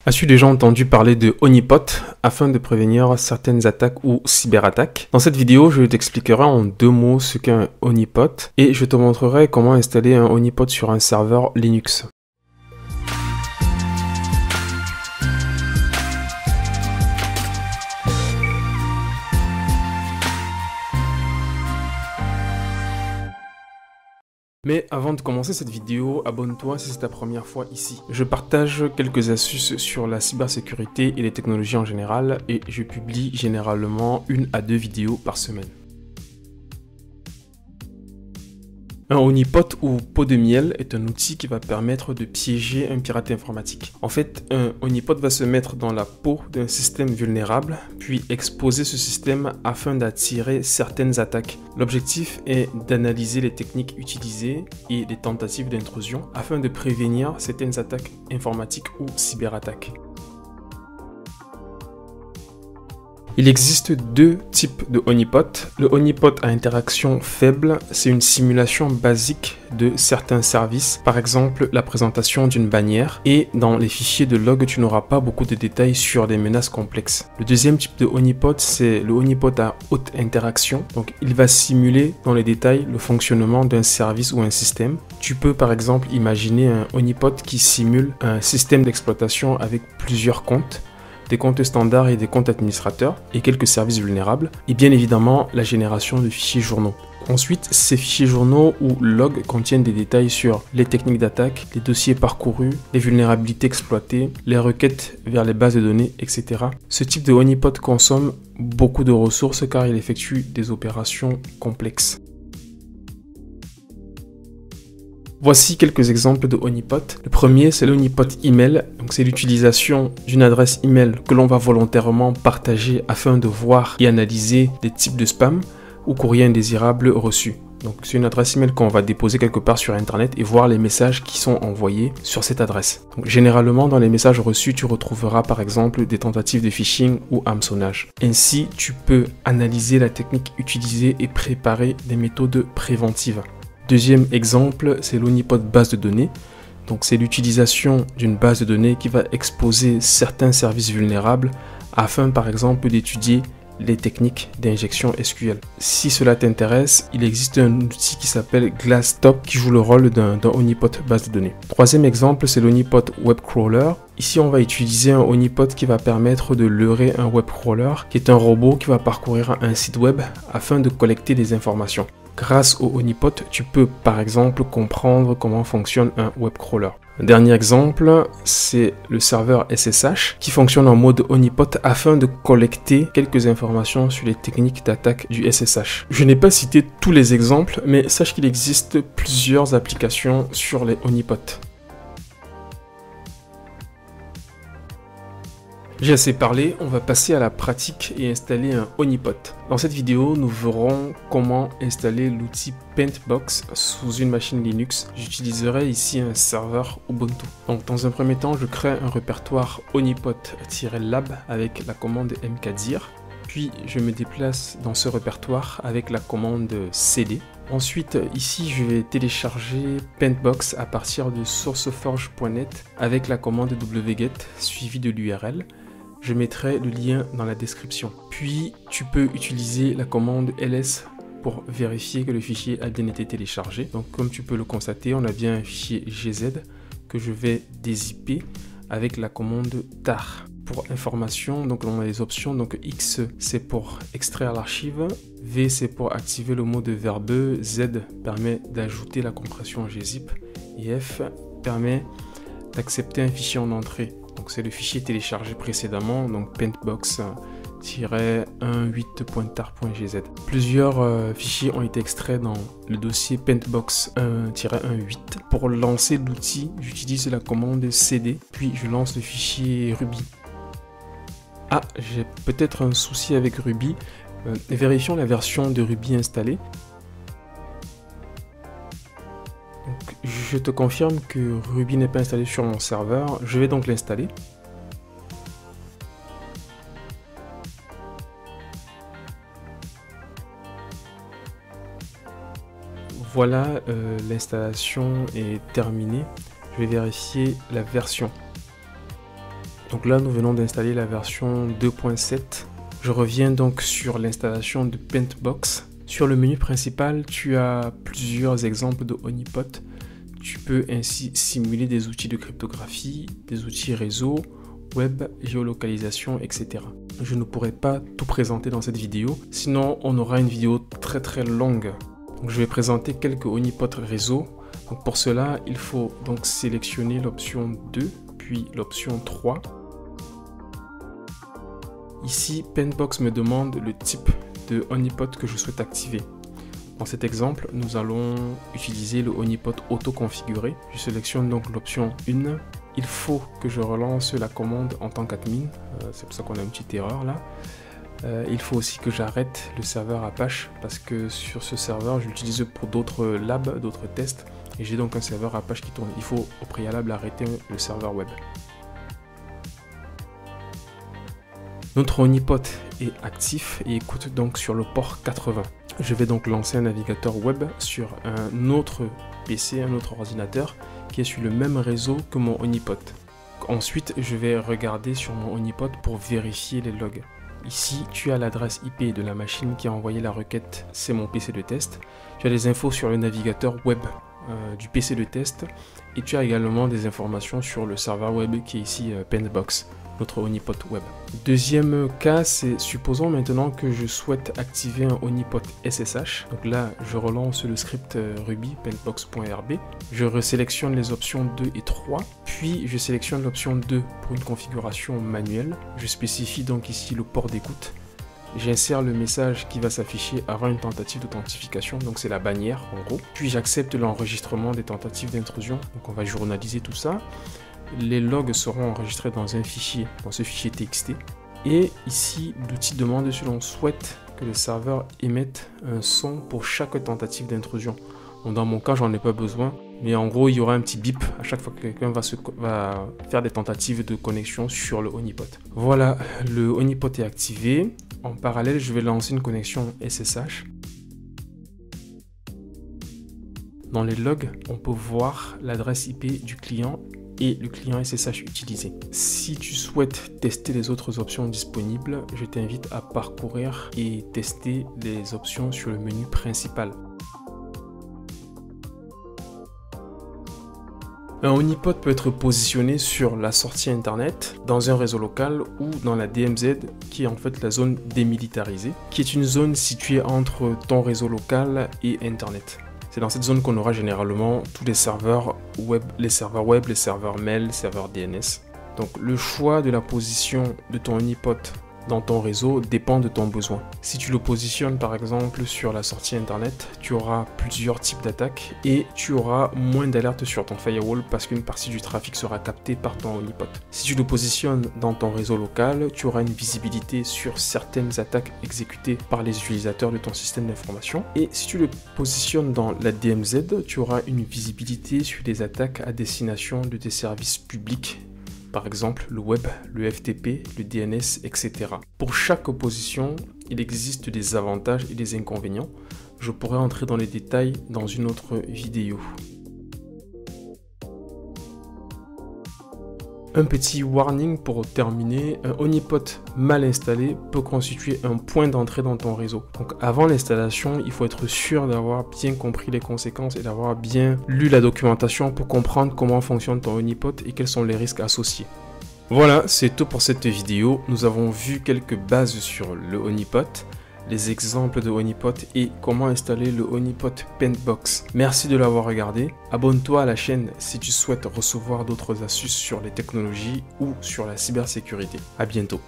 As-tu déjà entendu parler de honeypot afin de prévenir certaines attaques ou cyberattaques? Dans cette vidéo, je t'expliquerai en 2 mots ce qu'est un honeypot et je te montrerai comment installer un honeypot sur un serveur Linux. Mais avant de commencer cette vidéo, abonne-toi si c'est ta première fois ici. Je partage quelques astuces sur la cybersécurité et les technologies en général et je publie généralement 1 à 2 vidéos par semaine. Un honeypot ou pot de miel est un outil qui va permettre de piéger un pirate informatique. En fait, un honeypot va se mettre dans la peau d'un système vulnérable, puis exposer ce système afin d'attirer certaines attaques. L'objectif est d'analyser les techniques utilisées et les tentatives d'intrusion afin de prévenir certaines attaques informatiques ou cyberattaques. Il existe 2 types de honeypot. Le honeypot à interaction faible, c'est une simulation basique de certains services, par exemple la présentation d'une bannière, et dans les fichiers de log, tu n'auras pas beaucoup de détails sur des menaces complexes. Le deuxième type de honeypot, c'est le honeypot à haute interaction. Donc il va simuler dans les détails le fonctionnement d'un service ou un système. Tu peux par exemple imaginer un honeypot qui simule un système d'exploitation avec plusieurs comptes, des comptes standards et des comptes administrateurs et quelques services vulnérables, et bien évidemment la génération de fichiers journaux. Ensuite, ces fichiers journaux ou logs contiennent des détails sur les techniques d'attaque, les dossiers parcourus, les vulnérabilités exploitées, les requêtes vers les bases de données, etc. Ce type de honeypot consomme beaucoup de ressources car il effectue des opérations complexes. Voici quelques exemples de honeypot. Le premier, c'est le honeypot email. Donc, c'est l'utilisation d'une adresse email que l'on va volontairement partager afin de voir et analyser des types de spam ou courriers indésirables reçus. Donc, c'est une adresse email qu'on va déposer quelque part sur Internet et voir les messages qui sont envoyés sur cette adresse. Donc, généralement, dans les messages reçus, tu retrouveras par exemple des tentatives de phishing ou hameçonnage. Ainsi, tu peux analyser la technique utilisée et préparer des méthodes préventives. Deuxième exemple, c'est l'honeypot base de données. Donc, c'est l'utilisation d'une base de données qui va exposer certains services vulnérables afin, par exemple, d'étudier les techniques d'injection SQL. Si cela t'intéresse, il existe un outil qui s'appelle Glasstop qui joue le rôle d'un honeypot base de données. Troisième exemple, c'est l'honeypot web crawler. Ici, on va utiliser un honeypot qui va permettre de leurrer un web crawler, qui est un robot qui va parcourir un site web afin de collecter des informations. Grâce au honeypot, tu peux par exemple comprendre comment fonctionne un web crawler. Un dernier exemple, c'est le serveur SSH qui fonctionne en mode honeypot afin de collecter quelques informations sur les techniques d'attaque du SSH. Je n'ai pas cité tous les exemples, mais sache qu'il existe plusieurs applications sur les honeypots. J'ai assez parlé, on va passer à la pratique et installer un honeypot. Dans cette vidéo, nous verrons comment installer l'outil Paintbox sous une machine Linux. J'utiliserai ici un serveur Ubuntu. Donc dans un premier temps, je crée un répertoire honeypot-lab avec la commande mkdir. Puis je me déplace dans ce répertoire avec la commande cd. Ensuite, ici, je vais télécharger Paintbox à partir de sourceforge.net avec la commande wget suivie de l'URL. Je mettrai le lien dans la description. Puis, tu peux utiliser la commande ls pour vérifier que le fichier a bien été téléchargé. Donc, comme tu peux le constater, on a bien un fichier gz que je vais dézipper avec la commande tar. Pour information, donc on a les options. Donc X, c'est pour extraire l'archive. V, c'est pour activer le mode verbeux. Z permet d'ajouter la compression gzip. Et F permet d'accepter un fichier en entrée. Donc c'est le fichier téléchargé précédemment, donc paintbox-18.tar.gz. Plusieurs fichiers ont été extraits dans le dossier paintbox-1.8. Pour lancer l'outil, j'utilise la commande cd, puis je lance le fichier Ruby. Ah, j'ai peut-être un souci avec Ruby. Vérifions la version de Ruby installée. Donc, je te confirme que Ruby n'est pas installé sur mon serveur. Je vais donc l'installer. Voilà, l'installation est terminée. Je vais vérifier la version. Donc là, nous venons d'installer la version 2.7. Je reviens donc sur l'installation de Paintbox. Sur le menu principal, tu as plusieurs exemples de honeypot. Tu peux ainsi simuler des outils de cryptographie, des outils réseau, web, géolocalisation, etc. Je ne pourrai pas tout présenter dans cette vidéo, sinon on aura une vidéo très longue. Donc je vais présenter quelques honeypot réseau. Donc pour cela, il faut donc sélectionner l'option 2, puis l'option 3. Ici, Paintbox me demande le type de honeypot que je souhaite activer. Dans cet exemple, nous allons utiliser le honeypot auto-configuré. Je sélectionne donc l'option 1. Il faut que je relance la commande en tant qu'admin. C'est pour ça qu'on a une petite erreur là. Il faut aussi que j'arrête le serveur Apache parce que sur ce serveur, je l'utilise pour d'autres labs, d'autres tests. Et j'ai donc un serveur Apache qui tourne. Il faut au préalable arrêter le serveur web. Notre honeypot est actif et écoute donc sur le port 80. Je vais donc lancer un navigateur web sur un autre PC, un autre ordinateur qui est sur le même réseau que mon honeypot. Ensuite, je vais regarder sur mon honeypot pour vérifier les logs. Ici, tu as l'adresse IP de la machine qui a envoyé la requête, c'est mon PC de test. Tu as des infos sur le navigateur web du PC de test et tu as également des informations sur le serveur web qui est ici Paintbox, notre honeypot web. Deuxième cas, c'est supposons maintenant que je souhaite activer un honeypot SSH. Donc là, je relance le script Ruby paintbox.rb. Je resélectionne les options 2 et 3. Puis je sélectionne l'option 2 pour une configuration manuelle. Je spécifie donc ici le port d'écoute. J'insère le message qui va s'afficher avant une tentative d'authentification, donc c'est la bannière en gros. Puis j'accepte l'enregistrement des tentatives d'intrusion, donc on va journaliser tout ça. Les logs seront enregistrés dans un fichier, dans ce fichier TXT. Et ici, l'outil demande si l'on souhaite que le serveur émette un son pour chaque tentative d'intrusion. Bon, dans mon cas, j'en ai pas besoin, mais en gros, il y aura un petit bip à chaque fois que quelqu'un va faire des tentatives de connexion sur le honeypot. Voilà, le honeypot est activé. En parallèle, je vais lancer une connexion SSH. Dans les logs, on peut voir l'adresse IP du client et le client SSH utilisé. Si tu souhaites tester les autres options disponibles, je t'invite à parcourir et tester les options sur le menu principal. Un honeypot peut être positionné sur la sortie internet, dans un réseau local ou dans la DMZ, qui est en fait la zone démilitarisée, qui est une zone située entre ton réseau local et internet. C'est dans cette zone qu'on aura généralement tous les serveurs web, les serveurs mail, les serveurs DNS. Donc le choix de la position de ton honeypot dans ton réseau dépend de ton besoin. Si tu le positionnes par exemple sur la sortie internet, tu auras plusieurs types d'attaques et tu auras moins d'alertes sur ton firewall parce qu'une partie du trafic sera captée par ton honeypot. Si tu le positionnes dans ton réseau local, tu auras une visibilité sur certaines attaques exécutées par les utilisateurs de ton système d'information. Et si tu le positionnes dans la DMZ, tu auras une visibilité sur les attaques à destination de tes services publics. Par exemple, le web, le FTP, le DNS, etc. Pour chaque position, il existe des avantages et des inconvénients. Je pourrais entrer dans les détails dans une autre vidéo. Un petit warning pour terminer, un honeypot mal installé peut constituer un point d'entrée dans ton réseau. Donc avant l'installation, il faut être sûr d'avoir bien compris les conséquences et d'avoir bien lu la documentation pour comprendre comment fonctionne ton honeypot et quels sont les risques associés. Voilà, c'est tout pour cette vidéo. Nous avons vu quelques bases sur le honeypot, les exemples de honeypot et comment installer le honeypot Paintbox. Merci de l'avoir regardé. Abonne-toi à la chaîne si tu souhaites recevoir d'autres astuces sur les technologies ou sur la cybersécurité. À bientôt.